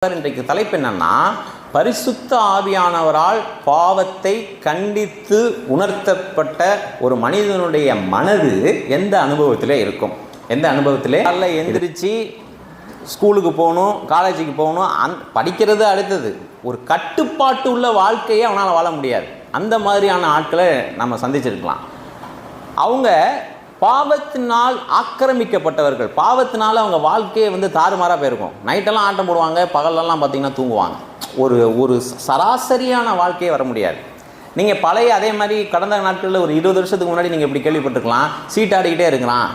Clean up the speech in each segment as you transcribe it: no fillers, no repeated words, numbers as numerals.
இன்றைக்கு தலைப்பு என்னன்னா, பரிசுத்த ஆவியானவரால் பாவத்தை கண்டித்து உணர்த்தப்பட்ட ஒரு மனிதனுடைய மனது எந்த அனுபவத்திலே இருக்கும்? எந்த அனுபவத்திலே? காலைல எந்திரிச்சு ஸ்கூலுக்கு போகணும், காலேஜுக்கு போகணும், படிக்கிறது அடுத்தது. ஒரு கட்டுப்பாட்டு உள்ள வாழ்க்கையை அவனால் வாழ முடியாது. அந்த மாதிரியான ஆட்களை நம்ம சந்திச்சிருக்கலாம். அவங்க பாவத்தினால் ஆக்கிரமிக்கப்பட்டவர்கள். பாவத்தினால் அவங்க வாழ்க்கையை தாறுமாறாக போயிருக்கும். நைட்டெல்லாம் ஆட்டம் போடுவாங்க, பகலெல்லாம் பார்த்திங்கன்னா தூங்குவாங்க. ஒரு சராசரியான வாழ்க்கையே வர முடியாது. நீங்கள் பழைய அதே மாதிரி கடந்த நாட்களில் ஒரு 20 வருஷத்துக்கு முன்னாடி நீங்கள் இப்படி கேள்விப்பட்டிருக்கலாம். சீட்டாடிக்கிட்டே இருக்கிறான்,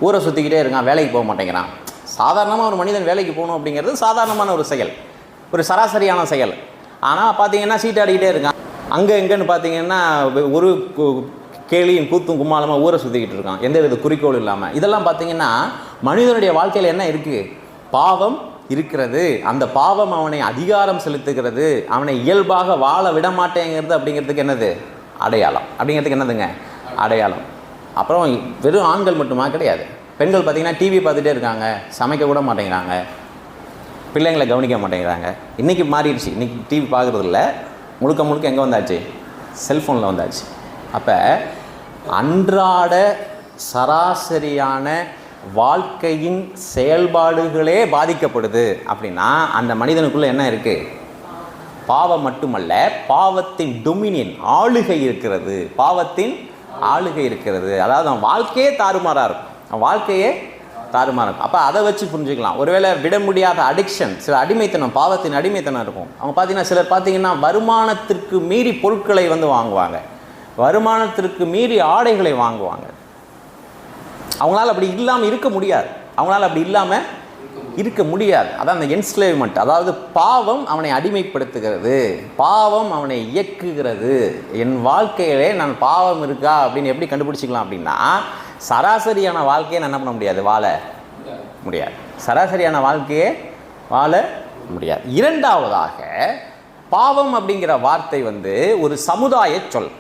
ஊரை சுற்றிக்கிட்டே இருக்கான், வேலைக்கு போக மாட்டேங்கிறான். சாதாரணமாக ஒரு மனிதன் வேலைக்கு போகணும் அப்படிங்கிறது சாதாரணமான ஒரு செயல், ஒரு சராசரியான செயல். ஆனால் பார்த்தீங்கன்னா சீட்டாடிக்கிட்டே இருக்கான். அங்கே எங்கேன்னு பார்த்தீங்கன்னா ஒரு கேலியும் கூத்தும் கும்மாலமாக ஊரை சுற்றிக்கிட்டு இருக்கான், எந்த வித குறிக்கோள் இல்லாமல். இதெல்லாம் பார்த்தீங்கன்னா மனிதனுடைய வாழ்க்கையில் என்ன இருக்குது? பாவம் இருக்கிறது. அந்த பாவம் அவனை அதிகாரம் செலுத்துகிறது, அவனை இயல்பாக வாழ விட மாட்டேங்கிறது. அப்படிங்கிறதுக்கு என்னது அடையாளம்? அப்படிங்கிறதுக்கு என்னதுங்க அடையாளம்? அப்புறம் வெறும் ஆண்கள் மட்டுமா கிடையாது, பெண்கள் பார்த்திங்கன்னா டிவி பார்த்துட்டே இருக்காங்க, சமைக்க கூட மாட்டேங்கிறாங்க, பிள்ளைங்களை கவனிக்க மாட்டேங்கிறாங்க. இன்றைக்கி மாறிடுச்சு. இன்றைக்கி டிவி பார்க்குறதில்ல, முழுக்க எங்கே வந்தாச்சு? செல்ஃபோனில் வந்தாச்சு. அப்போ அன்றாட சராசரியான வாழ்க்கையின் செயல்பாடுகளே பாதிக்கப்படுது. அப்படின்னா அந்த மனிதனுக்குள்ளே என்ன இருக்குது? பாவம் மட்டுமல்ல, பாவத்தின் டொமினியன், ஆளுகை இருக்கிறது. பாவத்தின் ஆளுகை இருக்கிறது. அதாவது அவன் வாழ்க்கையே தாறுமாறாக இருக்கும், அவன் வாழ்க்கையே தாறுமாறாக இருக்கும். அப்போ அதை வச்சு புரிஞ்சுக்கலாம். ஒருவேளை விட முடியாத அடிக்ஷன், சில அடிமைத்தனம், பாவத்தின் அடிமைத்தனம் இருக்கும். அவங்க பார்த்தீங்கன்னா சிலர் பார்த்தீங்கன்னா வருமானத்திற்கு மீறி பொருட்களை வாங்குவாங்க, வருமானத்திற்கு மீறி ஆடைகளை வாங்குவாங்க. அவங்களால அப்படி இல்லாமல் இருக்க முடியாது. அதான் அந்த என்ஸ்லேவ்மெண்ட். அதாவது பாவம் அவனை அடிமைப்படுத்துகிறது, பாவம் அவனை இயக்குகிறது. என் வாழ்க்கையிலே நான் பாவம் இருக்கா அப்படின்னு எப்படி கண்டுபிடிச்சிக்கலாம்? அப்படின்னா சராசரியான வாழ்க்கையை நான் என்ன பண்ண முடியாது? வாழ முடியாது. சராசரியான வாழ்க்கையே வாழ முடியாது. இரண்டாவதாக, பாவம் அப்படிங்கிற வார்த்தை ஒரு சமுதாய சொல்.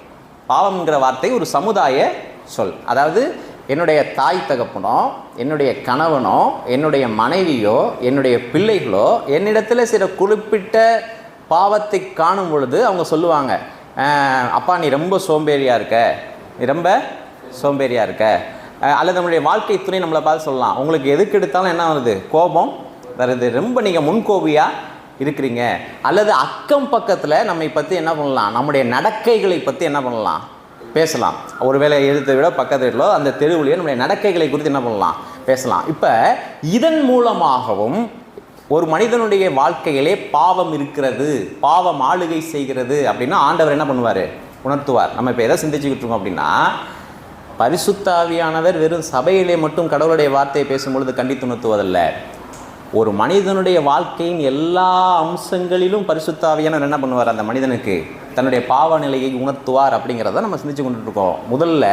பாவம்ங்கிற வார்த்தை ஒரு சமுதாய சொல். அதாவது என்னுடைய தாய் தகப்பனோ, என்னுடைய கணவனோ, என்னுடைய மனைவியோ, என்னுடைய பிள்ளைகளோ என்னிடத்தில் சில குறிப்பிட்ட பாவத்தை காணும் பொழுது அவங்க சொல்லுவாங்க, அப்பா நீ ரொம்ப சோம்பேறியாக இருக்க, நீ ரொம்ப சோம்பேறியாக இருக்க. அல்லது நம்மளுடைய வாழ்க்கை துணை நம்மளை பார்த்து சொல்லலாம், உங்களுக்கு எதுக்கு எடுத்தாலும் என்ன வருது? கோபம் வருது, ரொம்ப நீங்கள் முன்கோபியாக இருக்கிறீங்க. அல்லது அக்கம் பக்கத்தில் நம்மை பற்றி என்ன பண்ணலாம்? நம்முடைய நடக்கைகளை பற்றி என்ன பண்ணலாம்? பேசலாம். ஒருவேளை எழுத்தை விட பக்கத்து வீட்டிலோ அந்த தெருவுலையோ நம்முடைய நடக்கைகளை குறித்து என்ன பண்ணலாம்? பேசலாம். இப்போ இதன் மூலமாகவும் ஒரு மனிதனுடைய வாழ்க்கையிலே பாவம் இருக்கிறது, பாவம் ஆளுகை செய்கிறது அப்படின்னா ஆண்டவர் என்ன பண்ணுவார்? உணர்த்துவார். நம்ம இப்போ எதை சிந்திச்சுக்கிட்டு இருக்கோம் அப்படின்னா, பரிசுத்த ஆவியானவர் வெறும் சபையிலே மட்டும் கடவுளுடைய வார்த்தையை பேசும்பொழுது கண்டித்து உணர்த்துவதல்ல. ஒரு மனிதனுடைய வாழ்க்கையின் எல்லா அம்சங்களிலும் பரிசுத்த ஆவியானவர் என்ன பண்ணுவார்? அந்த மனிதனுக்கு தன்னுடைய பாவ நிலையை உணர்த்துவார். அப்படிங்கிறத நம்ம சிந்திச்சு கொண்டுட்டு இருக்கோம். முதல்ல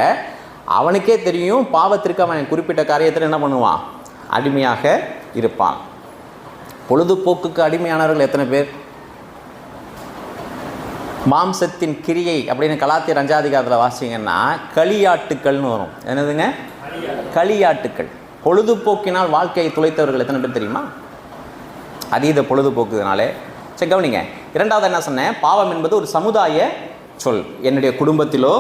அவனுக்கே தெரியும் பாவத்திற்கு அவன் குறிப்பிட்ட காரியத்தில் என்ன பண்ணுவான்? அடிமையாக இருப்பான். பொழுதுபோக்குக்கு அடிமையானவர்கள் எத்தனை பேர்? மாம்சத்தின் கிரியை அப்படின்னு கலாத்தியர் 5ஆம் அதிகாரத்தில் வாசிங்கன்னா களியாட்டுக்கள்னு வரும். என்னதுங்க? களியாட்டுக்கள். பொழுதுபோக்கினால் வாழ்க்கையை துளைத்தவர்கள் எத்தனை பேர் தெரியுமா? அதீத பொழுதுபோக்குனாலே. சரி கவனிங்க. இரண்டாவது என்ன சொன்னேன்? பாவம் என்பது ஒரு சமுதாய சொல். என்னுடைய குடும்பத்திலோ,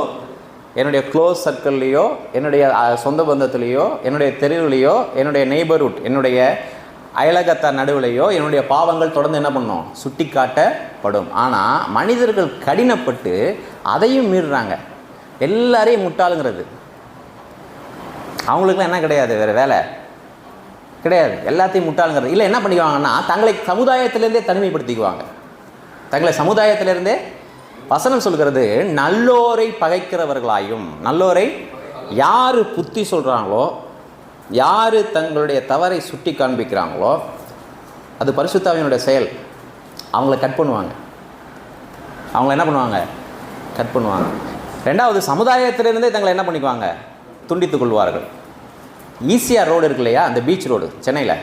என்னுடைய க்ளோஸ் சர்க்கிள்லேயோ, என்னுடைய சொந்த பந்தத்திலேயோ, என்னுடைய தெருவிலையோ, என்னுடைய நெய்பர்ஹுட், என்னுடைய அயலகத்தார் நடுவிலையோ என்னுடைய பாவங்கள் தொடர்ந்து என்ன பண்ணும்? சுட்டி காட்டப்படும். ஆனால் மனிதர்கள் கடினப்பட்டு அதையும் மீறுறாங்க. எல்லாரையும் முட்டாளுங்கிறது. அவங்களுக்குலாம் என்ன கிடையாது? வேறு வேலை கிடையாது, எல்லாத்தையும் முட்டாளுங்கிறது. இல்லை என்ன பண்ணிக்குவாங்கன்னா தங்களை சமுதாயத்திலேருந்தே தனிமைப்படுத்திக்குவாங்க. தங்களை சமுதாயத்திலேருந்தே வசனம் சொல்கிறது, நல்லோரை பகைக்கிறவர்களாயும். நல்லோரை யார் புத்தி சொல்கிறாங்களோ, யார் தங்களுடைய தவறை சுட்டி காண்பிக்கிறாங்களோ, அது பரிசுத்த ஆவியினுடைய செயல். அவங்கள கட் பண்ணுவாங்க. அவங்கள என்ன பண்ணுவாங்க? கட் பண்ணுவாங்க. ரெண்டாவது, சமுதாயத்திலிருந்தே தங்களை என்ன பண்ணிக்குவாங்க? துண்டித்து கொள்வார்கள். ஈசிஆர் ரோடு இருக்கு இல்லையா, அந்த பீச் ரோடு சென்னையில்,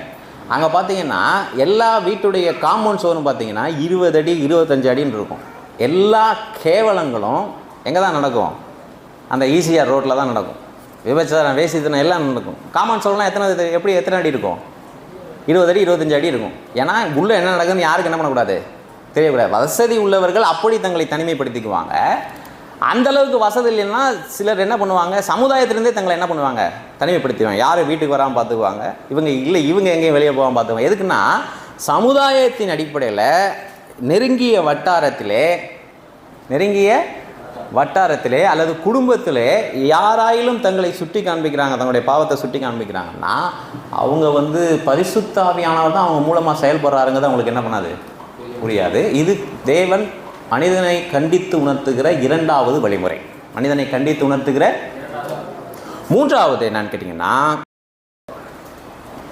அங்கே பார்த்தீங்கன்னா எல்லா வீட்டுடைய காம்பவுண்ட் சோறும் பார்த்தீங்கன்னா 20 அடி 25 அடின்னு இருக்கும். எல்லா கேவலங்களும் எங்கே தான் நடக்கும்? அந்த ஈசிஆர் ரோட்டில் தான் நடக்கும். விபச்சாரம், வேசித்தனம் எல்லாம் நடக்கும். காம்பவுண்ட் சோறுலாம் எத்தனை அடி இருக்கும்? 20 அடி 25 அடி இருக்கும். ஏன்னா உள்ளே என்ன நடக்குதுன்னு யாருக்கு என்ன பண்ணக்கூடாது, தெரியக்கூடாது. வசதி உள்ளவர்கள் அப்படி தங்களை தனிமைப்படுத்திக்குவாங்க. அந்தளவுக்கு வசதி இல்லைன்னா சிலர் என்ன பண்ணுவாங்க, சமுதாயத்திலேருந்தே தங்களை என்ன பண்ணுவாங்க, தனிமைப்படுத்திடுவாங்க. யாரும் வீட்டுக்கு வராமல் பார்த்துக்குவாங்க, இவங்க எங்கேயும் வெளியே போகாமல் பார்த்துக்குவாங்க. எதுக்குன்னா சமுதாயத்தின் அடிப்படையில் நெருங்கிய வட்டாரத்திலே அல்லது குடும்பத்திலே யாராயிலும் தங்களை சுட்டி காண்பிக்கிறாங்க, தங்களுடைய பாவத்தை சுட்டி காண்பிக்கிறாங்கன்னா அவங்க பரிசுத்த ஆவியானவர் தான் அவங்க மூலமாக செயல்படுறாருங்கிறது அவங்களுக்கு என்ன பண்ணாது, புரியாது. இது தேவன் மனிதனை கண்டித்து உணர்த்துகிற 2வது வழிமுறை. மனிதனை கண்டித்து உணர்த்துகிற 3வது என்னன்னு கேட்டிங்கன்னா,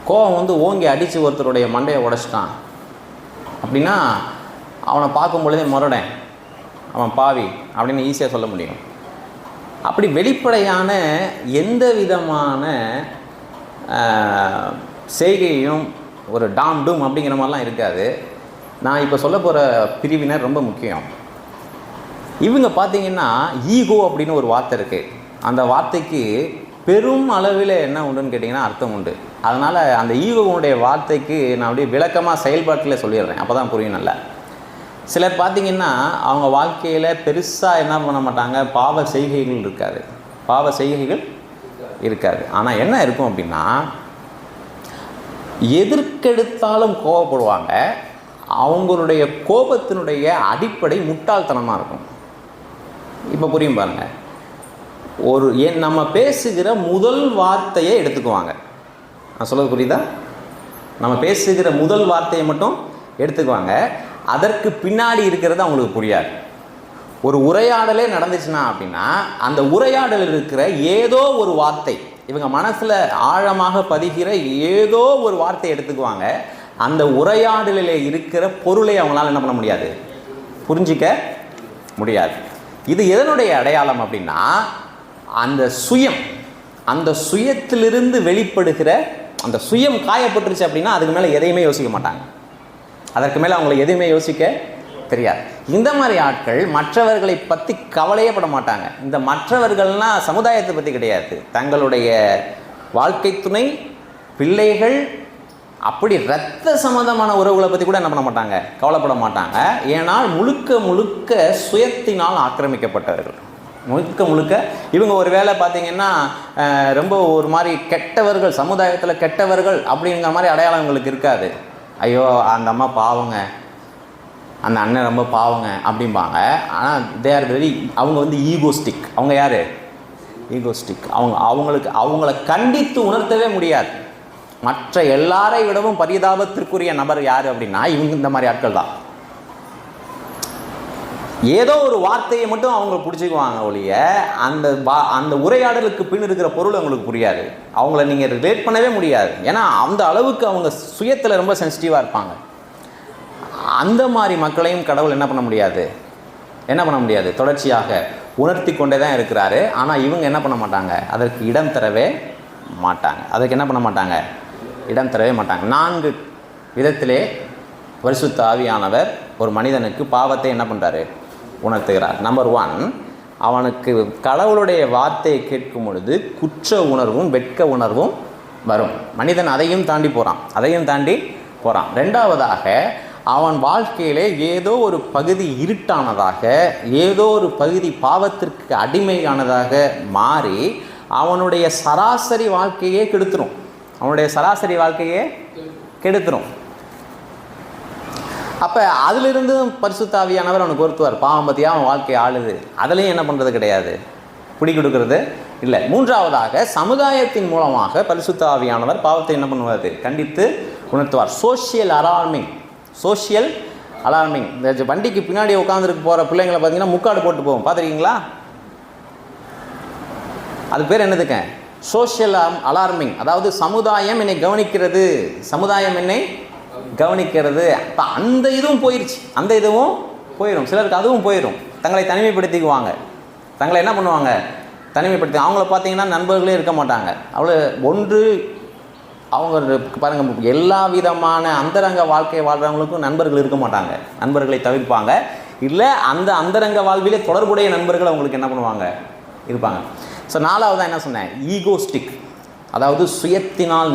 கோபம் ஓங்கி அடித்து ஒருத்தருடைய மண்டையை உடைச்சிட்டான் அப்படின்னா அவனை பார்க்கும் பொழுதே முரடன், அவன் பாவி அப்படின்னு ஈஸியாக சொல்ல முடியும். அப்படி வெளிப்படையான எந்த விதமான செய்கையும் ஒரு டாம் டூம் அப்படிங்கிற மாதிரிலாம் இருக்காது. நான் இப்போ சொல்ல போகிற பிரிவினர் ரொம்ப முக்கியம். இவங்க பார்த்தீங்கன்னா ஈகோ அப்படின்னு ஒரு வார்த்தை இருக்குது. அந்த வார்த்தைக்கு பெரும் அளவில் என்ன உண்டுன்னு கேட்டிங்கன்னா அர்த்தம் உண்டு. அதனால் அந்த ஈகோவுடைய வார்த்தைக்கு நான் அப்படியே விளக்கமாக செயல்பாட்டில் சொல்லிடுறேன், அப்போ தான் புரியும் நல்லா. சிலர் பார்த்திங்கன்னா அவங்க வாழ்க்கையில் பெருசாக என்ன பண்ண மாட்டாங்க, பாவ செய்கைகள் இருக்காது. ஆனால் என்ன இருக்கும் அப்படின்னா, எதற்கெடுத்தாலும் கோபப்படுவாங்க. அவங்களுடைய கோபத்தினுடைய அடிப்படை முட்டாள்தனமாக இருக்கும். இப்போ புரியும் பாருங்கள். நம்ம பேசுகிற முதல் வார்த்தையை எடுத்துக்குவாங்க. நான் சொல்கிறது புரியுதா? நம்ம பேசுகிற முதல் வார்த்தையை மட்டும் எடுத்துக்குவாங்க. அதற்கு பின்னாடி இருக்கிறது அவங்களுக்கு புரியாது. ஒரு உரையாடலே நடந்துச்சுன்னா அப்படின்னா அந்த உரையாடலில் இருக்கிற ஏதோ ஒரு வார்த்தை, இவங்க மனசில் ஆழமாக பதிகிற ஏதோ ஒரு வார்த்தையை எடுத்துக்குவாங்க. அந்த உரையாடலில் இருக்கிற பொருளை அவங்களால என்ன பண்ண முடியாது, புரிஞ்சிக்க முடியாது. இது எதனுடைய அடையாளம் அப்படின்னா, அந்த சுயத்திலிருந்து வெளிப்படுகிற அந்த சுயம் காயப்பட்டுருச்சு அப்படின்னா அதுக்கு மேலே எதையுமே யோசிக்க மாட்டாங்க. அதற்கு மேலே அவங்களை எதுவுமே யோசிக்க தெரியாது. இந்த மாதிரி ஆட்கள் மற்றவர்களை பற்றி கவலையே பட மாட்டாங்க. இந்த மற்றவர்கள்னால் சமுதாயத்தை பற்றி கிடையாது, தங்களுடைய வாழ்க்கை துணை, பிள்ளைகள், அப்படி இரத்த சம்பந்தமான உறவுகளை பற்றி கூட என்ன பண்ண மாட்டாங்க, கவலைப்பட மாட்டாங்க. ஏன்னால் முழுக்க சுயத்தினால் ஆக்கிரமிக்கப்பட்டவர்கள். முழுக்க இவங்க ஒரு வேளை பார்த்தீங்கன்னா ரொம்ப ஒரு மாதிரி கெட்டவர்கள், சமுதாயத்தில் கெட்டவர்கள் அப்படிங்கிற மாதிரி அடையாளம் இவங்களுக்கு இருக்காது. ஐயோ அந்த அம்மா பாவங்க, அந்த அண்ணன் ரொம்ப பாவங்க அப்படிம்பாங்க. ஆனால் தே ஆர் வெரி, அவங்க ஈகோஸ்டிக். அவங்க யார்? ஈகோஸ்டிக். அவங்கள கண்டித்து உணர்த்தவே முடியாது. மற்ற எல்லாரை விடவும் பரிதாபத்திற்குரிய நபர் யார் அப்படின்னா இவங்க இந்த மாதிரி ஆட்கள் தான். ஏதோ ஒரு வார்த்தையை மட்டும் அவங்க பிடிச்சிக்குவாங்க ஒழிய அந்த உரையாடலுக்கு பின் இருக்கிற பொருள் அவங்களுக்கு புரியாது. அவங்கள நீங்கள் ரிலேட் பண்ணவே முடியாது. ஏன்னா அந்த அளவுக்கு அவங்க சுயத்தில் ரொம்ப சென்சிட்டிவாக இருப்பாங்க. அந்த மாதிரி மக்களையும் கடவுள் என்ன பண்ண முடியாது, தொடர்ச்சியாக உணர்த்தி கொண்டே தான் இருக்கிறாரு. ஆனால் இவங்க என்ன பண்ண மாட்டாங்க, அதற்கு இடம் தரவே மாட்டாங்க. 4 விதத்திலே பரிசுத்த ஆவியானவர் ஒரு மனிதனுக்கு பாவத்தை என்ன பண்ணுறாரு, உணர்த்துகிறார். நம்பர் 1, அவனுக்கு கடவுளுடைய வார்த்தையை கேட்கும் பொழுது குற்ற உணர்வும் வெட்க உணர்வும் வரும். மனிதன் அதையும் தாண்டி போகிறான். 2வதாக அவன் வாழ்க்கையிலே ஏதோ ஒரு பகுதி இருட்டானதாக, ஏதோ ஒரு பகுதி பாவத்திற்கு அடிமையானதாக மாறி அவனுடைய சராசரி வாழ்க்கையே கெடுத்துரும். அப்போ அதிலிருந்து பரிசுத்த ஆவியானவர் அவனுக்கு பொறுத்துவார். பாவம் பற்றியாக அவன் வாழ்க்கை ஆளுது, அதுலேயும் என்ன பண்ணுறது கிடையாது, பிடி கொடுக்கறது இல்லை. 3வதாக சமுதாயத்தின் மூலமாக பரிசுத்த ஆவியானவர் பாவத்தை என்ன பண்ணுவார், கண்டித்து உணர்த்துவார். Social alarming. இந்த வண்டிக்கு பின்னாடி உட்காந்துருக்கு போகிற பிள்ளைங்களை பார்த்தீங்கன்னா முக்காடு போட்டு போகும், பார்த்துருக்கீங்களா? அது பேர் என்னதுங்க? Social alarming. அதாவது சமுதாயம் என்னை கவனிக்கிறது. இப்போ அந்த இதுவும் போயிடும். சிலருக்கு அதுவும் போயிடும். தங்களை தனிமைப்படுத்திக்குவாங்க. தங்களை என்ன பண்ணுவாங்க, அவங்கள பார்த்தீங்கன்னா நண்பர்களே இருக்க மாட்டாங்க. அவங்க பாருங்கள், எல்லா விதமான அந்தரங்க வாழ்க்கை வாழ்கிறவங்களுக்கும் நண்பர்கள் இருக்க மாட்டாங்க. நண்பர்களை தவிர்ப்பாங்க. இல்லை அந்த அந்தரங்க வாழ்விலே தொடர்புடைய நண்பர்கள் அவங்களுக்கு என்ன பண்ணுவாங்க, இருப்பாங்க. ஸோ 4வதாக என்ன சொன்னேன், ஈகோஸ்டிக். அதாவது சுயத்தினால்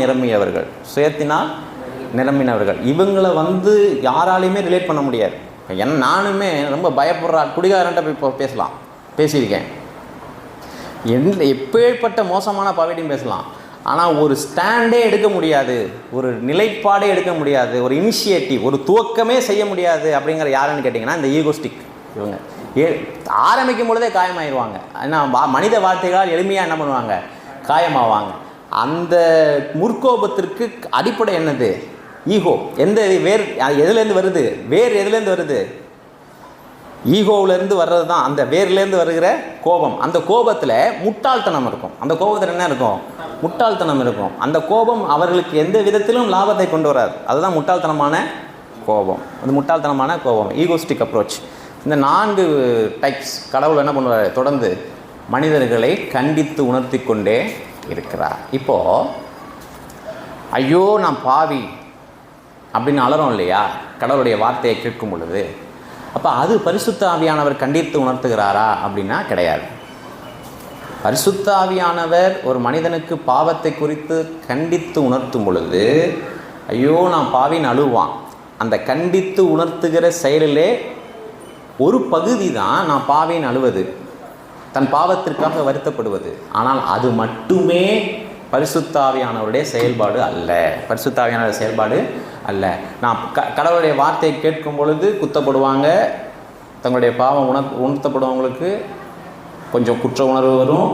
நிரம்பினவர்கள். இவங்களை யாராலையுமே ரிலேட் பண்ண முடியாது. நானுமே ரொம்ப பயப்படுறா குடிகாரன்ட்ட போய் பேசியிருக்கேன். எப்பேற்பட்ட மோசமான பாவிட்டையும் பேசலாம். ஆனால் ஒரு ஸ்டாண்டே எடுக்க முடியாது, ஒரு நிலைப்பாடே எடுக்க முடியாது, ஒரு இனிஷியேட்டிவ், ஒரு துவக்கமே செய்ய முடியாது. அப்படிங்கிற யாருன்னு கேட்டிங்கன்னா இந்த ஈகோஸ்டிக். இவங்க ஆரம்பிக்கும் பொழுதே காயமாயிடுவாங்க. ஏன்னா மனித வார்த்தைகளால் எளிமையாக என்ன பண்ணுவாங்க, காயமாவாங்க. அந்த முற்கோபத்திற்கு அடிப்படை என்னது? ஈகோ. எதுலேருந்து வருது? எதுலேருந்து வருது? ஈகோவிலேருந்து வர்றது தான். அந்த வேர்லேருந்து வருகிற கோபம். அந்த கோபத்தில் முட்டாள்தனம் இருக்கும். அந்த கோபத்தில் என்ன இருக்கும்? முட்டாள்தனம் இருக்கும். அந்த கோபம் அவர்களுக்கு எந்த விதத்திலும் லாபத்தை கொண்டு வராது. அதுதான் முட்டாள்தனமான கோபம். அது முட்டாள்தனமான கோபம், ஈகோஸ்டிக் அப்ரோச். இந்த 4 டைப்ஸ் கடவுள் என்ன பண்ணுவார்? தொடர்ந்து மனிதர்களை கண்டித்து உணர்த்தி கொண்டே இருக்கிறார். இப்போது ஐயோ நான் பாவி அப்படின்னு அலறோம் இல்லையா கடவுளுடைய வார்த்தையை கேட்கும் பொழுது? அப்போ அது பரிசுத்த ஆவியானவர் கண்டித்து உணர்த்துகிறாரா அப்படின்னா கிடையாது. பரிசுத்த ஆவியானவர் ஒரு மனிதனுக்கு பாவத்தை குறித்து கண்டித்து உணர்த்தும் பொழுது ஐயோ நான் பாவின்னு அழுவான். அந்த கண்டித்து உணர்த்துகிற செயலிலே ஒரு பகுதி தான் நான் பாவின்னு அழுவது, தன் பாவத்திற்காக வருத்தப்படுவது. ஆனால் அது மட்டுமே பரிசுத்த ஆவியானவருடைய செயல்பாடு அல்ல. பரிசுத்த ஆவியானவருடைய செயல்பாடு அல்ல. நான் கடவுளுடைய வார்த்தையை கேட்கும் பொழுது குத்தப்படுவாங்க. தங்களுடைய பாவம் உணர்த்தப்படுவவங்களுக்கு கொஞ்சம் குற்ற உணர்வு வரும்,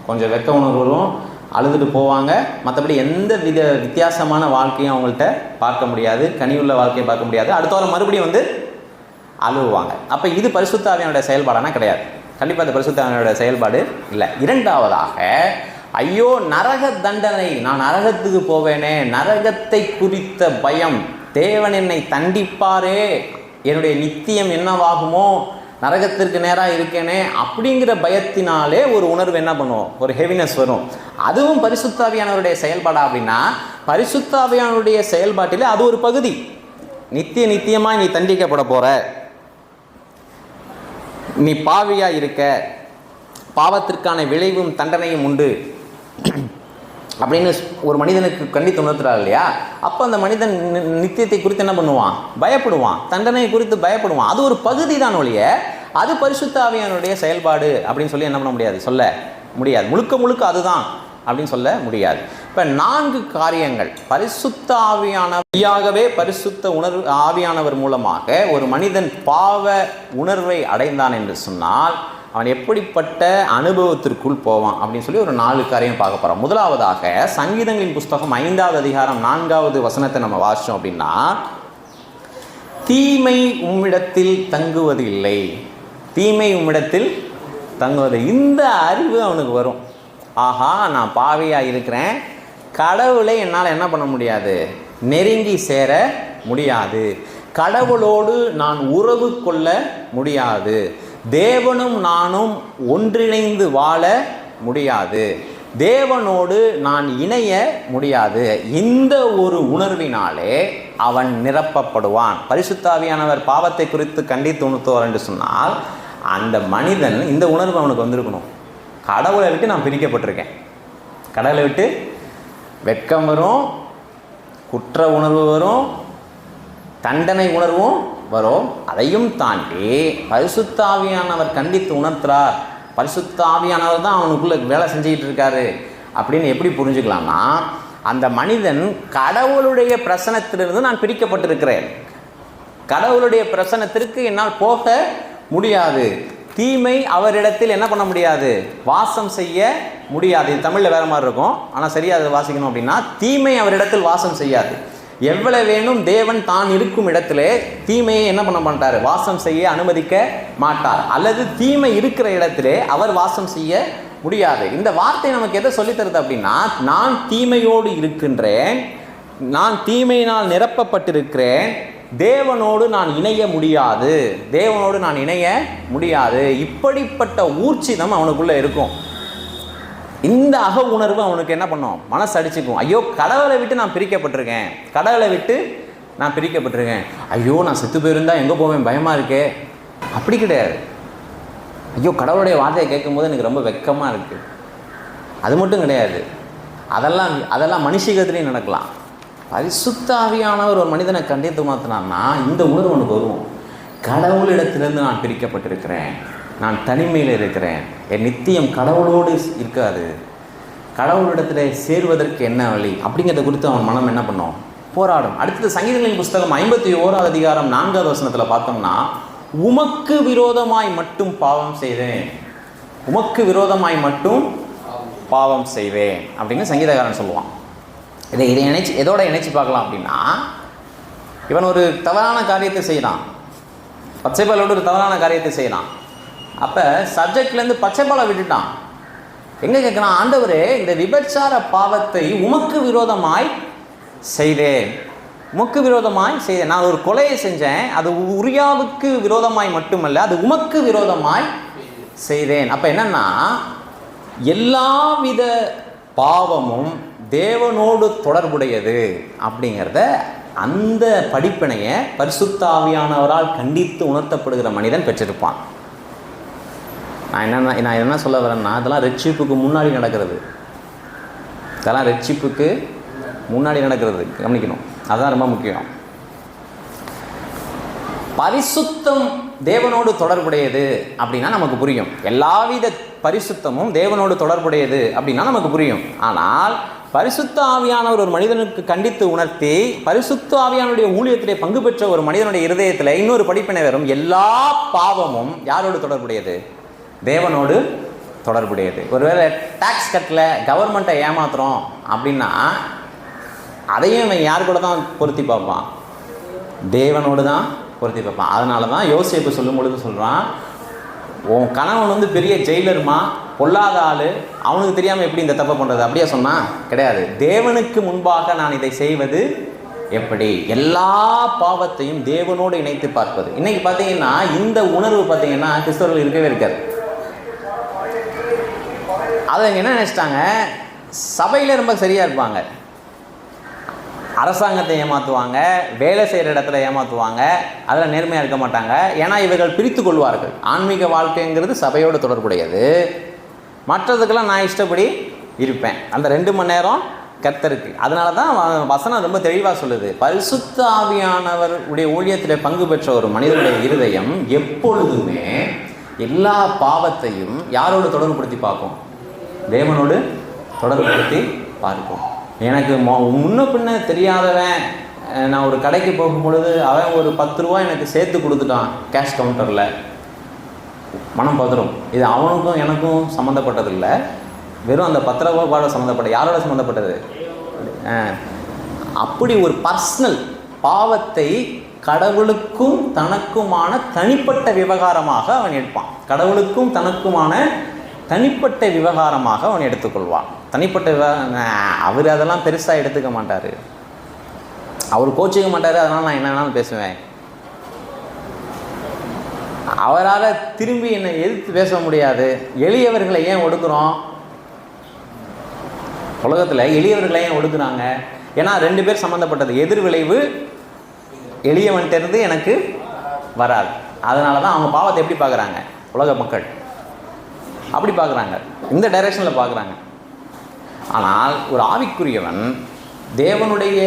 கொஞ்சம் வெக்க உணர்வு வரும், அழுதுட்டு போவாங்க. மற்றபடி எந்த வித்தியாசமான வாழ்க்கையும் அவங்கள்ட்ட பார்க்க முடியாது, கனியுள்ள வாழ்க்கையை பார்க்க முடியாது. அடுத்த வாரம் மறுபடியும் அழுவாங்க. அப்போ இது பரிசுத்த ஆவியானுடைய செயல்பாடானா கிடையாது. கண்டிப்பாக அது பரிசுத்த ஆவியானுடைய செயல்பாடு இல்லை. இரண்டாவதாக ஐயோ நரக தண்டனை, நான் நரகத்துக்கு போவேனே, நரகத்தை குறித்த பயம், தேவன் என்னை தண்டிப்பாரே, என்னுடைய நித்தியம் என்னவாகுமோ, நரகத்திற்கு நேராக இருக்கேனே அப்படிங்கிற பயத்தினாலே ஒரு உணர்வு என்ன பண்ணுவோம், ஒரு ஹெவினஸ் வரும். அதுவும் பரிசுத்த ஆவியானவருடைய செயல்பாடா அப்படின்னா பரிசுத்த ஆவியானவருடைய செயல்பாட்டில் அது ஒரு பகுதி. நித்தியமாக நீ தண்டிக்கப்பட போகிற, நீ பாவியாக இருக்க, பாவத்திற்கான விளைவும் தண்டனையும் உண்டு அப்படின்னு ஒரு மனிதனுக்கு கண்டித்து உணர்த்துறாரு இல்லையா? அப்போ அந்த மனிதன் நித்தியத்தை குறித்து என்ன பண்ணுவான், பயப்படுவான், தண்டனை குறித்து பயப்படுவான். அது ஒரு பகுதி தான் ஒழிய அது பரிசுத்த ஆவியானுடைய செயல்பாடு அப்படின்னு சொல்லி என்ன பண்ண முடியாது, சொல்ல முடியாது. முழுக்க அதுதான் அப்படின்னு சொல்ல முடியாது. இப்போ 4 காரியங்கள் பரிசுத்த ஆவியானவராகவே பரிசுத்த ஆவியானவர் மூலமாக ஒரு மனிதன் பாவ உணர்வை அடைந்தான் என்று சொன்னால் அவன் எப்படிப்பட்ட அனுபவத்திற்குள் போவான் அப்படின்னு சொல்லி ஒரு 4 காரியம் பார்க்க போகிறோம். முதலாவதாக சங்கீதங்களின் புஸ்தகம் 5வது அதிகாரம் 4வது வசனத்தை நம்ம வாசித்தோம் அப்படின்னா, தீமை உம்மிடத்தில் தங்குவது இல்லை, தீமை உம்மிடத்தில் தங்குவது. இந்த அறிவு அவனுக்கு வரும். ஆஹா நான் பாவியாக இருக்கிறேன், கடவுளை என்னால் என்ன பண்ண முடியாது, நெருங்கி சேர முடியாது, கடவுளோடு நான் உறவு கொள்ள முடியாது, தேவனும் நானும் ஒன்றிணைந்து வாழ முடியாது, தேவனோடு நான் இணைய முடியாது. இந்த ஒரு உணர்வினாலே அவன் நிரப்பப்படுவான். பரிசுத்த ஆவியானவர் பாவத்தை குறித்து கண்டித்து உணர்த்துவார் என்று சொன்னால் அந்த மனிதன் இந்த உணர்வு அவனுக்கு வந்திருக்கணும். கடவுளை விட்டு நான் பிரிக்கப்பட்டிருக்கேன், கடவுளை விட்டு வெட்கம் வரும், குற்ற உணர்வு வரும், தண்டனை உணர்வும் வரும். அதையும் தாண்டி பரிசுத்த ஆவியானவர் கண்டித்து உணர்த்துறார், பரிசுத்த ஆவியானவர் தான் அவனுக்குள்ளே வேலை செஞ்சுக்கிட்டு இருக்காரு அப்படின்னு எப்படி புரிஞ்சுக்கலாம்னா, அந்த மனிதன் கடவுளுடைய பிரசனத்திலிருந்து நான் பிரிக்கப்பட்டிருக்கிறேன், கடவுளுடைய பிரசனத்திற்கு என்னால் போக முடியாது, தீமை அவரிடத்தில் என்ன பண்ண முடியாது, வாசம் செய்ய முடியாது. இது தமிழில் வேறு மாதிரி இருக்கும், ஆனால் சரியாக அதை வாசிக்கணும் அப்படின்னா தீமை அவரிடத்தில் வாசம் செய்யாது. எவ்வளவு வேணும் தேவன் தான் இருக்கும் இடத்திலே தீமையை என்ன பண்ண மாட்டார், வாசம் செய்ய அனுமதிக்க மாட்டார், அல்லது தீமை இருக்கிற இடத்திலே அவர் வாசம் செய்ய முடியாது. இந்த வார்த்தை நமக்கு எதை சொல்லித்தருது அப்படின்னா, நான் தீமையோடு இருக்கின்றேன், நான் தீமையினால் நிரப்பப்பட்டிருக்கிறேன், தேவனோடு நான் இணைய முடியாது, தேவனோடு நான் இணைய முடியாது. இப்படிப்பட்ட ஊர்ச்சிதம் அவனுக்குள்ளே இருக்கும். இந்த அக உணர்வு அவனுக்கு என்ன பண்ணும், மனசு அடிச்சுக்கும். ஐயோ கடவுளை விட்டு நான் பிரிக்கப்பட்டிருக்கேன், கடவுளை விட்டு நான் பிரிக்கப்பட்டிருக்கேன், ஐயோ நான் செத்து போயிருந்தா எங்கே போவேன் பயமாக இருக்கே. அப்படி கிடையாது. ஐயோ கடவுளுடைய வார்த்தையை கேட்கும்போது எனக்கு ரொம்ப வெக்கமாக இருக்குது, அது மட்டும் கிடையாது. அதெல்லாம் மனுஷகத்திலையும் நடக்கலாம். பரிசுத்த ஆவியானவர் ஒரு மனிதனை கண்டித்து மாற்றினான்னா இந்த உணர்வு உனக்கு வரும். கடவுளிடத்திலிருந்து நான் பிரிக்கப்பட்டிருக்கிறேன், நான் தனிமையில் இருக்கிறேன், என் நித்தியம் கடவுளோடு இருக்காது, கடவுளிடத்தில் சேருவதற்கு என்ன வழி அப்படிங்கிறத குறித்து அவன் மனம் என்ன பண்ணும், போராடும். அடுத்தது சங்கீதங்களின் புஸ்தகம் 51 அதிகாரம் 4வது வசனத்தில் பார்த்தோம்னா, உமக்கு விரோதமாய் மட்டும் பாவம் செய்வேன், உமக்கு விரோதமாய் மட்டும் பாவம் செய்வேன் அப்படின்னு சங்கீதக்காரன் சொல்லுவான். இதை எதோட இணைச்சி பார்க்கலாம் அப்படின்னா, இவன் ஒரு தவறான காரியத்தை செய்யறான், பச்சைப்பாலோடு ஒரு தவறான காரியத்தை செய்யறான். அப்போ சப்ஜெக்ட்லேருந்து பச்சைப்பாலை விட்டுட்டான். எங்கே கேட்குறான், ஆண்டவரே இந்த விபச்சார பாவத்தை உமக்கு விரோதமாய் செய்தேன், உமக்கு விரோதமாய் செய்தேன். நான் ஒரு கொலையை செஞ்சேன், அது உரியாவுக்கு விரோதமாய் மட்டுமல்ல, அது உமக்கு விரோதமாய் செய்தேன். அப்போ என்னன்னா, எல்லாவித பாவமும் தேவனோடு தொடர்புடையது அப்படிங்கிறத அந்த படிப்பினையை பரிசுத்த ஆவியானவரால் கண்டித்து உணர்த்தப்படுகிற மனிதன் பெற்றிருப்பான். நான் என்ன சொல்ல வரேன்னா, இதெல்லாம் ரட்சிப்புக்கு முன்னாடி நடக்கிறது, இதெல்லாம் ரட்சிப்புக்கு முன்னாடி நடக்கிறது, கவனிக்கணும். அதுதான் ரொம்ப முக்கியம். பரிசுத்தம் தேவனோடு தொடர்புடையது அப்படின்னா நமக்கு புரியும். எல்லாவித பரிசுத்தமும் தேவனோடு தொடர்புடையது அப்படின்னா நமக்கு புரியும். ஆனால் பரிசுத்த ஆவியானவர் ஒரு மனிதனுக்கு கண்டித்து உணர்த்தி பரிசுத்த ஆவியானுடைய ஊழியத்திலே பங்கு பெற்ற ஒரு மனிதனுடைய இருதயத்தில் இன்னொரு படிப்பினை வரும். எல்லா பாவமும் யாரோடு தொடர்புடையது, தேவனோடு தொடர்புடையது. ஒருவேளை டாக்ஸ் கட்டல கவர்மெண்ட்டை ஏமாத்துறோம் அப்படின்னா அதையும் இவன் யார் கூட தான் பொருத்தி பார்ப்பான், தேவனோடு தான் பொருத்தி பார்ப்பான். அதனால தான் யோசேப்பு சொல்லும் பொழுது சொல்கிறான், உன் கணவன் பெரிய ஜெயிலருமா, பொல்லாத ஆள், அவனுக்கு தெரியாமல் எப்படி இந்த தப்பை பண்ணுறது அப்படியே சொன்னான். கிடையாது, தேவனுக்கு முன்பாக நான் இதை செய்வது எப்படி, எல்லா பாவத்தையும் தேவனோடு இணைத்து பார்ப்பது. இன்னைக்கு பார்த்தீங்கன்னா இந்த உணர்வு பார்த்தீங்கன்னா கிறிஸ்தவர்கள் இருக்கவே இருக்காது. அதை என்ன நினச்சிட்டாங்க, சபையில் ரொம்ப சரியாக இருப்பாங்க, அரசாங்கத்தை ஏமாற்றுவாங்க, வேலை செய்கிற இடத்துல ஏமாற்றுவாங்க, அதில் நேர்மையாக இருக்க மாட்டாங்க. ஏன்னா இவர்கள் பிரித்து கொள்வார்கள், ஆன்மீக வாழ்க்கைங்கிறது சபையோடு தொடர்புடையது, மற்றதுக்கெல்லாம் நான் இஷ்டப்படி இருப்பேன், அந்த 2 மணி நேரம் கர்த்தருக்கு. அதனால தான் வசனம் ரொம்ப தெளிவாக சொல்லுது, பரிசுத்த ஆவியானவர் உடைய ஊழியத்தில் பங்கு பெற்ற ஒரு மனிதனுடைய இருதயம் எப்பொழுதுமே எல்லா பாவத்தையும் யாரோடு தொடர்புபடுத்தி பார்க்கும், தேவனோடு தொடர்புபடுத்தி பார்க்கும். எனக்கு முன்ன பின்ன தெரியாதவன் நான் ஒரு கடைக்கு போகும் பொழுது அவன் ஒரு 10 ரூபா எனக்கு சேர்த்து கொடுத்துட்டான் கேஷ் கவுண்டரில், மனம் பதறும். இது அவனுக்கும் எனக்கும் சம்மந்தப்பட்டதில்லை, வெறும் அந்த 10 ரூபாயோட சம்மந்தப்பட்ட, யாரோட சம்மந்தப்பட்டது. அப்படி ஒரு பர்சனல் பாவத்தை கடவுளுக்கும் தனக்குமான தனிப்பட்ட விவகாரமாக அவன் எடுப்பான், கடவுளுக்கும் தனக்குமான தனிப்பட்ட விவகாரமாக அவன் எடுத்துக்கொள்வான். தனிப்பட்ட அவர் அதெல்லாம் பெருசாக எடுத்துக்க மாட்டார், அவர் கோச்சிக்க மாட்டார், அதனால் நான் என்னென்னாலும் பேசுவேன். அவரால் திரும்பி என்னை எதிர்த்து பேச முடியாது. எளியவர்களை ஏன் ஒடுக்குறோம், உலகத்தில் எளியவர்களை ஏன் ஒடுக்குறாங்க, ஏன்னா 2 பேர் சம்மந்தப்பட்டது, எதிர் விளைவு எளியவன்கிட்டருந்து எனக்கு வராது. அதனால தான் அவங்க பாவத்தை எப்படி பார்க்குறாங்க, உலக மக்கள் அப்படி பார்க்குறாங்க, இந்த டைரெக்ஷனில் பார்க்குறாங்க. ஆனால் ஒரு ஆவிக்குரியவன் தேவனுடைய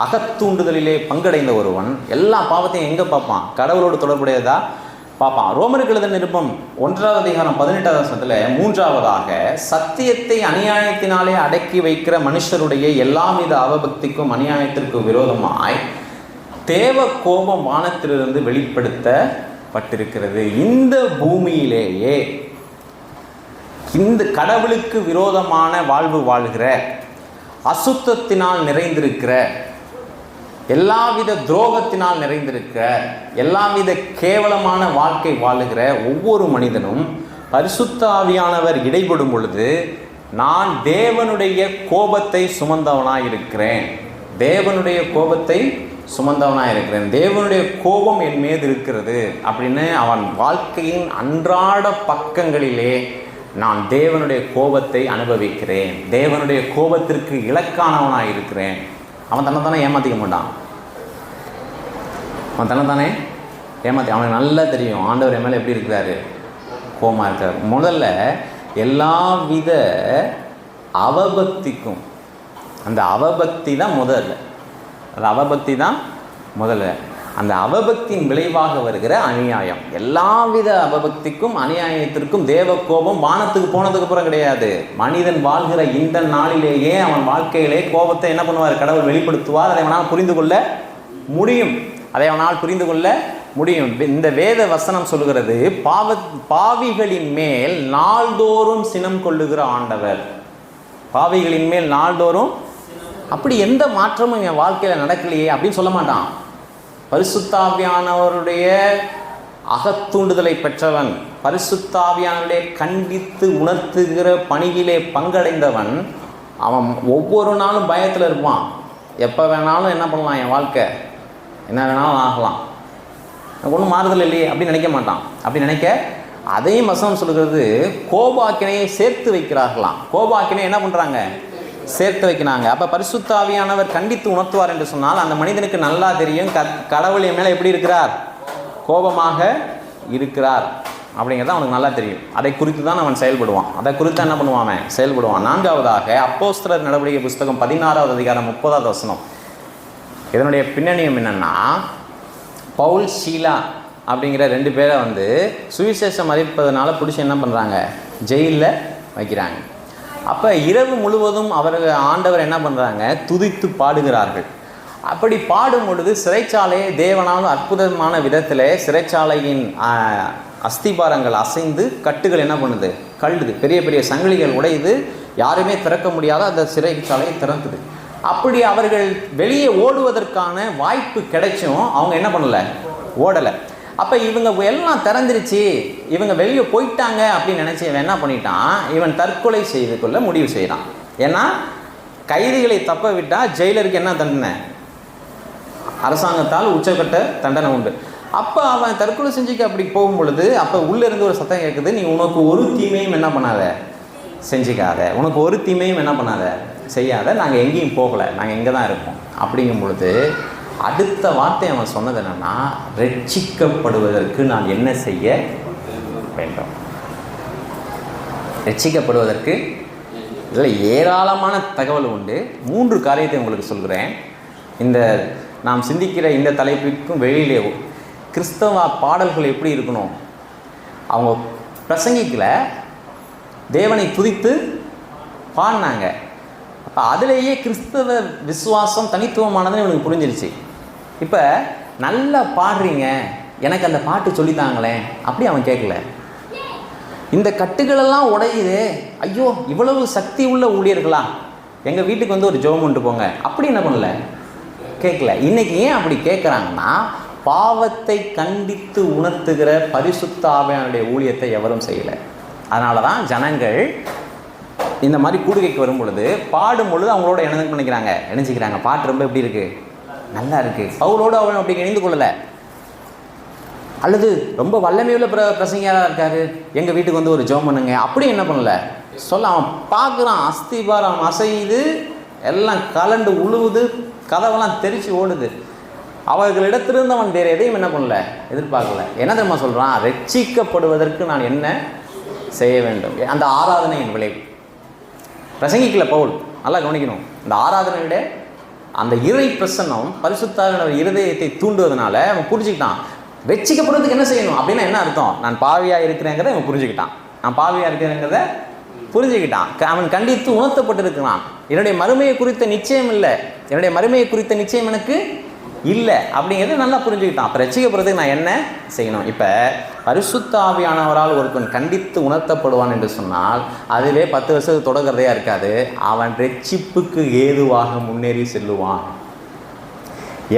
அகத்தூண்டுதலிலே பங்கடைந்த ஒருவன் எல்லா பாவத்தையும் எங்கே பார்ப்பான், கடவுளோடு தொடர்புடையதா பார்ப்பான். ரோமருக்கு எழுதின நிருபம் 1வது அதிகாரம் 18வது வசனத்தில் 3ஆவதாக, சத்தியத்தை அநியாயத்தினாலே அடக்கி வைக்கிற மனுஷருடைய எல்லாவித அவபக்திக்கும் அநியாயத்திற்கு விரோதமாய் தேவ கோபம் வானத்திலிருந்து வெளிப்படுத்தப்பட்டிருக்கிறது. இந்த பூமியிலேயே இந்த கடவுளுக்கு விரோதமான வாழ்வு வாழ்கிற, அசுத்தத்தினால் நிறைந்திருக்கிற, எல்லாவித துரோகத்தினால் நிறைந்திருக்கிற, எல்லாவித கேவலமான வாழ்க்கை வாழுகிற ஒவ்வொரு மனிதனும் பரிசுத்த ஆவியானவர் இடைபடும் பொழுது நான் தேவனுடைய கோபத்தை சுமந்தவனாக இருக்கிறேன், தேவனுடைய கோபத்தை சுமந்தவனாக இருக்கிறேன், தேவனுடைய கோபம் என் மீது இருக்கிறது அப்படின்னு அவன் வாழ்க்கையின் அன்றாட பக்கங்களிலே நான் தேவனுடைய கோபத்தை அனுபவிக்கிறேன், தேவனுடைய கோபத்திற்கு இலக்கானவனாக இருக்கிறேன். அவன் தன்னைத்தானே ஏமாற்றிக்க மாட்டான், அவன் தன்னைத்தானே ஏமாற்றி, அவனுக்கு நல்லா தெரியும் ஆண்டவர் என் மேலே எப்படி இருக்கிறாரு, கோபமாக இருக்கிறார். முதல்ல எல்லா வித அவபக்திக்கும் அந்த அவபக்தி தான் முதல்ல, அது அவபக்தி தான் முதல்ல. அந்த அவபக்தியின் விளைவாக வருகிற அநியாயம். எல்லாவித அவபக்திக்கும் அநியாயத்திற்கும் தேவ கோபம் வானத்துக்கு போனதுக்கு அப்புறம் கிடையாது. மனிதன் வாழ்கிற இந்த நாளிலேயே அவன் வாழ்க்கையிலே கோபத்தை என்ன பண்ணுவார்? கடவுள் வெளிப்படுத்துவார். அதை அவனால் புரிந்து கொள்ள முடியும். இந்த வேத வசனம் சொல்லுகிறது, பாவிகளின் மேல் நாள்தோறும் சினம் கொள்ளுகிற ஆண்டவர். பாவிகளின் மேல் நாள்தோறும். அப்படி எந்த மாற்றமும் என் வாழ்க்கையில் நடக்கலையே அப்படின்னு சொல்ல மாட்டான். பரிசுத்த ஆவியானவருடைய அகத்தூண்டுதலை பெற்றவன், பரிசுத்த ஆவியானவருடைய கண்டித்து உணர்த்துகிற பணியிலே பங்கடைந்தவன், அவன் ஒவ்வொரு நாளும் பயத்தில் இருப்பான். எப்போ வேணாலும் என்ன பண்ணலாம், என் வாழ்க்கை என்ன வேணாலும் ஆகலாம், எனக்கு ஒன்றும் மாறுதல் இல்லையே அப்படின்னு நினைக்க மாட்டான். அப்படி நினைக்க அதையும் வசனம் சொல்கிறது, கோபாக்கினையை சேர்த்து வைக்கிறார்களாம். கோபாக்கினை என்ன பண்ணுறாங்க? சேர்த்து வைக்கிறாங்க. அப்போ பரிசுத்த ஆவியானவர் கண்டித்து உணர்த்துவார் என்று சொன்னால் அந்த மனிதனுக்கு நல்லா தெரியும் கடவுள் என் மேலே எப்படி இருக்கிறார்? கோபமாக இருக்கிறார் அப்படிங்கிறது அவனுக்கு நல்லா தெரியும். அதை குறித்து தான் அவன் செயல்படுவான். அதை குறித்து என்ன பண்ணுவான்? அவன் செயல்படுவான். 4ஆவதாக அப்போஸ்தலர் நடவடிக்கை புஸ்தகம் 16வது அதிகாரம் 30வது வசனம். இதனுடைய பின்னணியம் என்னென்னா, பவுல் ஷீலா அப்படிங்கிற 2 பேரை சுவிசேஷம் அறிவிப்பதனால பிடிச்சி என்ன பண்ணுறாங்க? ஜெயிலில் வைக்கிறாங்க. அப்போ இரவு முழுவதும் அவர்கள் ஆண்டவர் என்ன பண்ணுறாங்க? துதித்து பாடுகிறார்கள். அப்படி பாடும் பொழுது சிறைச்சாலையை தேவனால் அற்புதமான விதத்தில் சிறைச்சாலையின் அஸ்திபாரங்கள் அசைந்து கட்டுகள் என்ன பண்ணுது? கல்லுது. பெரிய பெரிய சங்கிலிகள் உடையுது. யாருமே திறக்க முடியாத அந்த சிறைச்சாலையை திறக்குது. அப்படி அவர்கள் வெளியே ஓடுவதற்கான வாய்ப்பு கிடைச்சும் அவங்க என்ன பண்ணலை? ஓடலை. அப்போ இவங்க எல்லாம் திறந்துருச்சு, இவங்க வெளியே போயிட்டாங்க அப்படின்னு நினச்சி இவன் என்ன பண்ணிட்டான்? இவன் தற்கொலை செய்து கொள்ள முடிவு செய்கிறான். ஏன்னா கைதிகளை தப்ப விட்டால் ஜெயிலருக்கு என்ன தண்டனை? அரசாங்கத்தால் உச்சக்கட்ட தண்டனை உண்டு. அப்போ அவன் தற்கொலை செஞ்சுக்க அப்படி போகும் பொழுது அப்போ உள்ளேருந்து ஒரு சத்தம் கேட்குது, நீ உனக்கு ஒரு தீமையும் என்ன பண்ணாத, செஞ்சுக்காத, உனக்கு ஒரு தீமையும் என்ன பண்ணாத, செய்யாத, நாங்கள் எங்கேயும் போகலை, நாங்கள் இங்கே தான் இருக்கோம். அப்படிங்கும் பொழுது அடுத்த வார்த்தை அவன் சொன்னது என்னன்னா, ரட்சிக்கப்படுவதற்கு நான் என்ன செய்ய வேண்டும்? ரட்சிக்கப்படுவதற்கு இதில் ஏராளமான தகவல் உண்டு. 3 காரியத்தை உங்களுக்கு சொல்கிறேன். இந்த நாம் சிந்திக்கிற இந்த தலைப்பிற்கும் வெளியிலே கிறிஸ்தவ பாடல்கள் எப்படி இருக்கணும்? அவங்க பிரசங்கிக்கல, தேவனை துதித்து பாடினாங்க. அப்போ அதிலேயே கிறிஸ்தவ விசுவாசம் தனித்துவமானதுன்னு இவனுக்கு புரிஞ்சிருச்சு. இப்போ நல்லா பாடுறீங்க, எனக்கு அந்த பாட்டு சொல்லித்தாங்களேன் அப்படி அவன் கேட்கல. இந்த கட்டுகளெல்லாம் உடையுது, ஐயோ இவ்வளவு சக்தி உள்ள ஊழியர்களா, எங்கள் வீட்டுக்கு ஒரு ஜெபம் கொண்டு போங்க அப்படி என்ன பண்ணல, கேட்கல. இன்றைக்கி ஏன் அப்படி கேட்குறாங்கன்னா, பாவத்தை கண்டித்து உணர்த்துகிற பரிசுத்த ஆவியானுடைய ஊழியத்தை எவரும் செய்யலை. அதனால தான் ஜனங்கள் இந்த மாதிரி கூடுகைக்கு வரும் பொழுது பாடும் பொழுது அவங்களோட என்ன பண்ணிக்கிறாங்க, நினைச்சிக்கிறாங்க, பாட்டு ரொம்ப எப்படி இருக்குது, நல்லா இருக்குது, பவுலோடு அவன் அப்படி இணைந்து கொள்ளலை. அல்லது ரொம்ப வல்லமையுள்ள பிரசங்கியாராக இருக்காரு, எங்கள் வீட்டுக்கு ஒரு ஜெபம் பண்ணுங்க அப்படி என்ன பண்ணலை சொல்ல. அவன் பார்க்குறான், அஸ்திபாரம் அசையுது, எல்லாம் கலண்டு உழுவுது, கதவெல்லாம் தெரிச்சு ஓடுது. அவர்களிடத்திலிருந்து அவன் வேறு எதையும் என்ன பண்ணல, எதிர்பார்க்கல. என்ன தெரியுமா சொல்கிறான்? ரட்சிக்கப்படுவதற்கு நான் என்ன செய்ய வேண்டும்? அந்த ஆராதனையின் விளைவு பிரசங்கிக்கல பவுல். நல்லா கவனிக்கணும். இந்த ஆராதனையோட அந்த இறை பிரசன்னம் பரிசுத்தாவின் இருதயத்தை தூண்டுவதனால அவன் புரிஞ்சுக்கிட்டான், ரட்சிக்கப்படுவதற்கு என்ன செய்யணும் அப்படின்னா என்ன அர்த்தம், நான் பாவியாக இருக்கிறேங்கிறத அவன் புரிஞ்சுக்கிட்டான். நான் பாவியாக இருக்கிறேங்கிறத புரிஞ்சுக்கிட்டான். அவன் கண்டித்து உணர்த்தப்பட்டிருக்கிறான். என்னுடைய மறுமையை குறித்த நிச்சயம் இல்லை, என்னுடைய மறுமையை குறித்த நிச்சயம் எனக்கு இல்லை அப்படிங்கிறது நல்லா புரிஞ்சுக்கிட்டான். அப்போ ரட்சிக்கப்படுறதுக்கு நான் என்ன செய்யணும்? இப்போ பரிசுத்த ஆவியானவரால் ஒருவன் கண்டித்து உணர்த்தப்படுவான் என்று சொன்னால் அதுவே 10 வருஷத்துக்கு தொடர்கிறதையா இருக்காது. அவன் ரட்சிப்புக்கு ஏதுவாக முன்னேறி செல்லுவான்.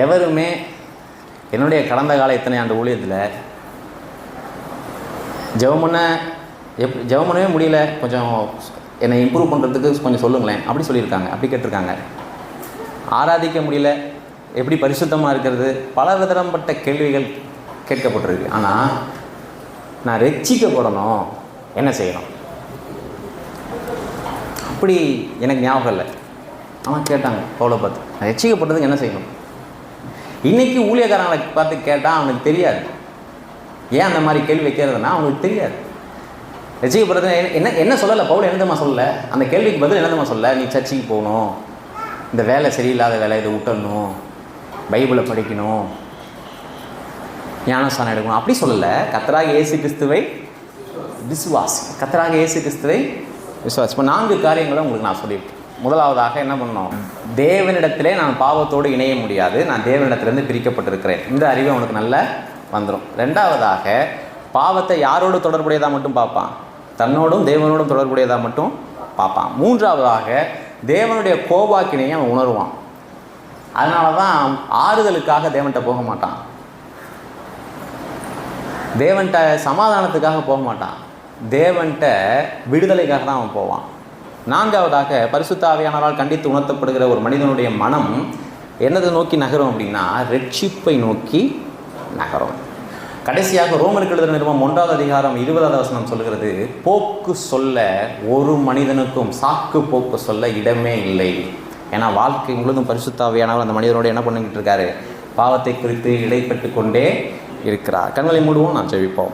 எவருமே என்னுடைய கடந்த கால இத்தனை ஆண்டு ஊழியத்தில் ஜெபம் பண்ணவே முடியல, கொஞ்சம் என்னை இம்ப்ரூவ் பண்ணுறதுக்கு கொஞ்சம் சொல்லுங்களேன் அப்படி சொல்லியிருக்காங்க, அப்படி கேட்டிருக்காங்க. ஆராதிக்க முடியல, எப்படி பரிசுத்தமாக இருக்கிறது, பல விதப்பட்ட கேள்விகள் கேட்கப்பட்டிருக்கு. ஆனால் நான் ரட்சிக்கப்படணும், என்ன செய்யணும் அப்படி எனக்கு ஞாபகம் இல்லை. அவன் கேட்டாங்க பவுலை பார்த்து, நான் ரட்சிக்கப்படுறதுக்கு என்ன செய்யணும்? இன்றைக்கி ஊழியக்காரங்களை பார்த்து கேட்டால் அவனுக்கு தெரியாது. ஏன் அந்த மாதிரி கேள்வி வைக்கிறதுனா அவனுக்கு தெரியாது. ரட்சிக்கப்படுறது என்ன சொல்லலை பவுல், என்னதமா சொல்லலை, அந்த கேள்விக்கு பதில் என்னதமா சொல்ல, நீ சர்ச்சுக்கு போகணும், இந்த வேலை சரியில்லாத வேலை, இதை விட்டுடணும், பைபிளை படிக்கணும், ஞானஸ்தானம் எடுக்கணும், அப்படி சொல்லலை. கர்த்தராகிய இயேசு கிறிஸ்துவை விசுவாசி, கர்த்தராகிய இயேசு கிறிஸ்துவை விசுவாசி. இப்போ 4 காரியங்களை உங்களுக்கு நான் சொல்லியிருக்கேன். முதலாவதாக என்ன பண்ணணும்? தேவனிடத்திலே நான் பாவத்தோடு இணைய முடியாது, நான் தேவனிடத்திலிருந்து பிரிக்கப்பட்டிருக்கிறேன், இந்த அறிவை அவனுக்கு நல்லா வந்துடும். 2வதாக பாவத்தை யாரோடு தொடர்புடையதாக மட்டும் பார்ப்பான்? தன்னோடும் தேவனோடும் தொடர்புடையதாக மட்டும் பார்ப்பான். 3வதாக தேவனுடைய கோபாக்கினையை அவன் உணர்வான். அதனால தான் ஆறுதலுக்காக தேவன்கிட்ட போக மாட்டான், தேவன்கிட்ட சமாதானத்துக்காக போக மாட்டான், தேவன்கிட்ட விடுதலைக்காக தான் அவன் போவான். 4வதாக பரிசுத்த ஆவியானவரால் கண்டித்து உணர்த்தப்படுகிற ஒரு மனிதனுடைய மனம் என்னதை நோக்கி நகரும் அப்படின்னா ரட்சிப்பை நோக்கி நகரும். கடைசியாக ரோமருக்கு எழுதின நிருபம் 1வது அதிகாரம் 20வது வசனம் சொல்கிறது, போக்கு சொல்ல ஒரு மனிதனுக்கும் சாக்கு போக்கு சொல்ல இடமே இல்லை. ஏன்னா வாழ்க்கை முழுதும் பரிசுத்த ஆவியானவர் அந்த மனிதனோடு என்ன பண்ணிக்கிட்டு இருக்காரு? பாவத்தை குறித்து இடைப்பட்டு கொண்டே இருக்கிறார். கண்களை மூடுவோம், நாம் ஜெபிப்போம்.